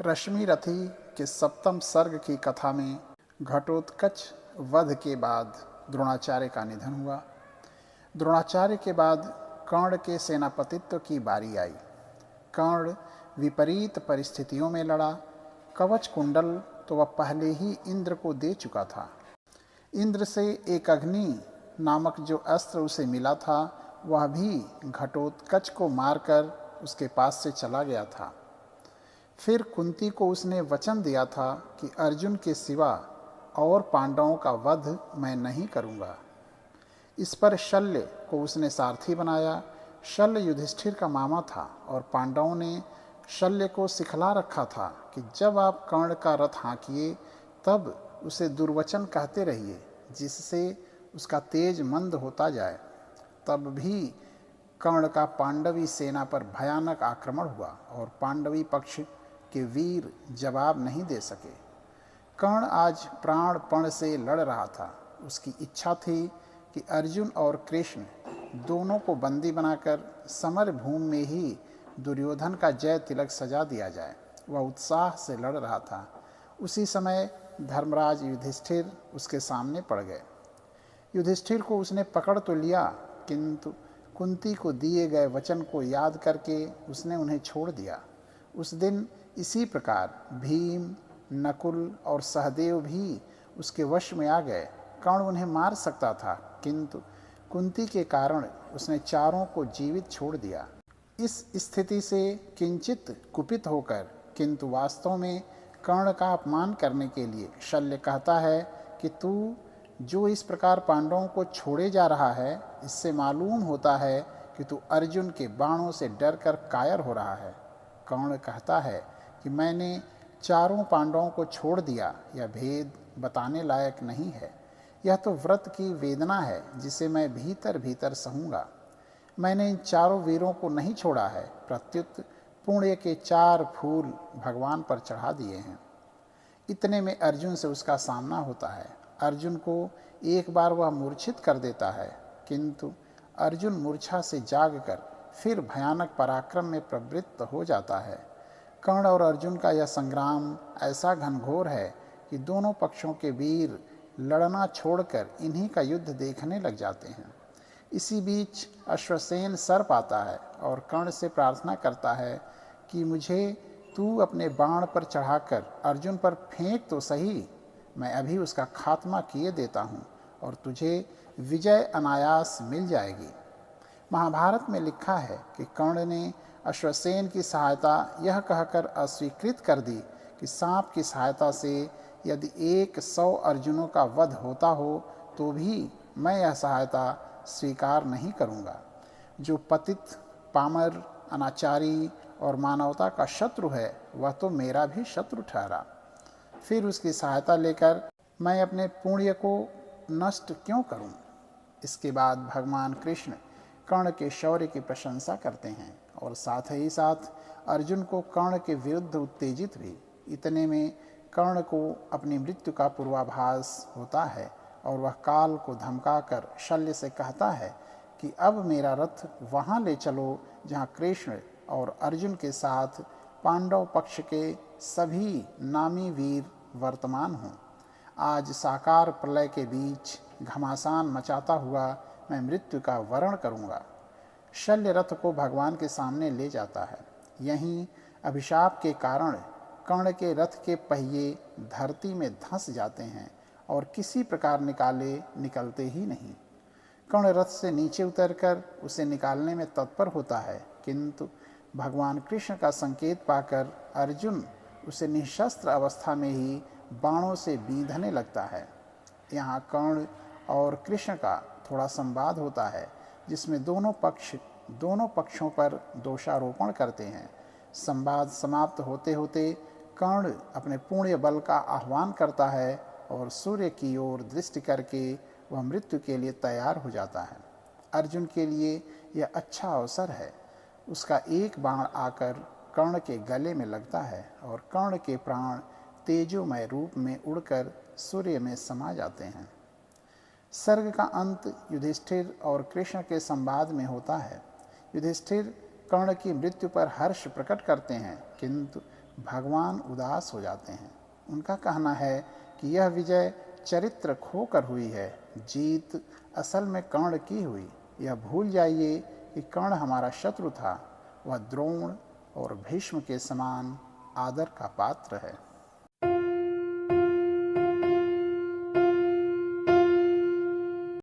रश्मि रथी के सप्तम सर्ग की कथा में घटोत्कच वध के बाद द्रोणाचार्य का निधन हुआ। द्रोणाचार्य के बाद कर्ण के सेनापतित्व की बारी आई। कर्ण विपरीत परिस्थितियों में लड़ा। कवच कुंडल तो वह पहले ही इंद्र को दे चुका था। इंद्र से एक अग्नि नामक जो अस्त्र उसे मिला था वह भी घटोत्कच को मारकर उसके पास से चला गया था। फिर कुंती को उसने वचन दिया था कि अर्जुन के सिवा और पांडवों का वध मैं नहीं करूँगा। इस पर शल्य को उसने सारथी बनाया। शल्य युधिष्ठिर का मामा था और पांडवों ने शल्य को सिखला रखा था कि जब आप कर्ण का रथ हाँकिए तब उसे दुर्वचन कहते रहिए जिससे उसका तेज मंद होता जाए। तब भी कर्ण का पांडवी सेना पर भयानक आक्रमण हुआ और पांडवी पक्ष के वीर जवाब नहीं दे सके। कर्ण आज प्राणपण से लड़ रहा था। उसकी इच्छा थी कि अर्जुन और कृष्ण दोनों को बंदी बनाकर समर भूमि में ही दुर्योधन का जय तिलक सजा दिया जाए। वह उत्साह से लड़ रहा था। उसी समय धर्मराज युधिष्ठिर उसके सामने पड़ गए। युधिष्ठिर को उसने पकड़ तो लिया, किंतु कुंती को दिए गए वचन को याद करके उसने उन्हें छोड़ दिया। उस दिन इसी प्रकार भीम, नकुल और सहदेव भी उसके वश में आ गए। कर्ण उन्हें मार सकता था, किंतु कुंती के कारण उसने चारों को जीवित छोड़ दिया। इस स्थिति से किंचित कुपित होकर, किंतु वास्तव में कर्ण का अपमान करने के लिए शल्य कहता है कि तू जो इस प्रकार पांडवों को छोड़े जा रहा है, इससे मालूम होता है कि तू अर्जुन के बाणों से डरकर कायर हो रहा है। कर्ण कहता है कि मैंने चारों पांडवों को छोड़ दिया, यह भेद बताने लायक नहीं है। यह तो व्रत की वेदना है जिसे मैं भीतर भीतर सहूँगा। मैंने इन चारों वीरों को नहीं छोड़ा है, प्रत्युत पुण्य के 4 फूल भगवान पर चढ़ा दिए हैं। इतने में अर्जुन से उसका सामना होता है। अर्जुन को एक बार वह मूर्छित कर देता है, किंतु अर्जुन मूर्छा से जागकर फिर भयानक पराक्रम में प्रवृत्त हो जाता है। कर्ण और अर्जुन का यह संग्राम ऐसा घनघोर है कि दोनों पक्षों के वीर लड़ना छोड़कर इन्हीं का युद्ध देखने लग जाते हैं। इसी बीच अश्वसेन सर्प आता है और कर्ण से प्रार्थना करता है कि मुझे तू अपने बाण पर चढ़ाकर अर्जुन पर फेंक तो सही, मैं अभी उसका खात्मा किए देता हूँ और तुझे विजय अनायास मिल जाएगी। महाभारत में लिखा है कि कर्ण ने अश्वसेन की सहायता यह कहकर अस्वीकृत कर दी कि सांप की सहायता से यदि 100 अर्जुनों का वध होता हो तो भी मैं यह सहायता स्वीकार नहीं करूँगा। जो पतित, पामर, अनाचारी और मानवता का शत्रु है वह तो मेरा भी शत्रु ठहरा। फिर उसकी सहायता लेकर मैं अपने पुण्य को नष्ट क्यों करूं? इसके बाद भगवान कृष्ण कर्ण के शौर्य की प्रशंसा करते हैं और साथ ही साथ अर्जुन को कर्ण के विरुद्ध उत्तेजित भी। इतने में कर्ण को अपनी मृत्यु का पूर्वाभास होता है और वह काल को धमकाकर शल्य से कहता है कि अब मेरा रथ वहाँ ले चलो जहाँ कृष्ण और अर्जुन के साथ पांडव पक्ष के सभी नामी वीर वर्तमान हों। आज साकार प्रलय के बीच घमासान मचाता हुआ मैं मृत्यु का वरण करूँगा। शल्य रथ को भगवान के सामने ले जाता है। यहीं अभिशाप के कारण कर्ण के रथ के पहिए धरती में धंस जाते हैं और किसी प्रकार निकलते ही नहीं। कर्ण रथ से नीचे उतरकर उसे निकालने में तत्पर होता है, किंतु भगवान कृष्ण का संकेत पाकर अर्जुन उसे निशस्त्र अवस्था में ही बाणों से बींधने लगता है। यहाँ कर्ण और कृष्ण का थोड़ा संवाद होता है जिसमें दोनों पक्षों पर दोषारोपण करते हैं। संवाद समाप्त होते होते कर्ण अपने पुण्य बल का आह्वान करता है और सूर्य की ओर दृष्टि करके वह मृत्यु के लिए तैयार हो जाता है। अर्जुन के लिए यह अच्छा अवसर है। उसका एक बाण आकर कर्ण के गले में लगता है और कर्ण के प्राण तेजोमय रूप में उड़कर सूर्य में समा जाते हैं। सर्ग का अंत युधिष्ठिर और कृष्ण के संवाद में होता है। युधिष्ठिर कर्ण की मृत्यु पर हर्ष प्रकट करते हैं, किंतु भगवान उदास हो जाते हैं। उनका कहना है कि यह विजय चरित्र खोकर हुई है, जीत असल में कर्ण की हुई। यह भूल जाइए कि कर्ण हमारा शत्रु था, वह द्रोण और भीष्म के समान आदर का पात्र है।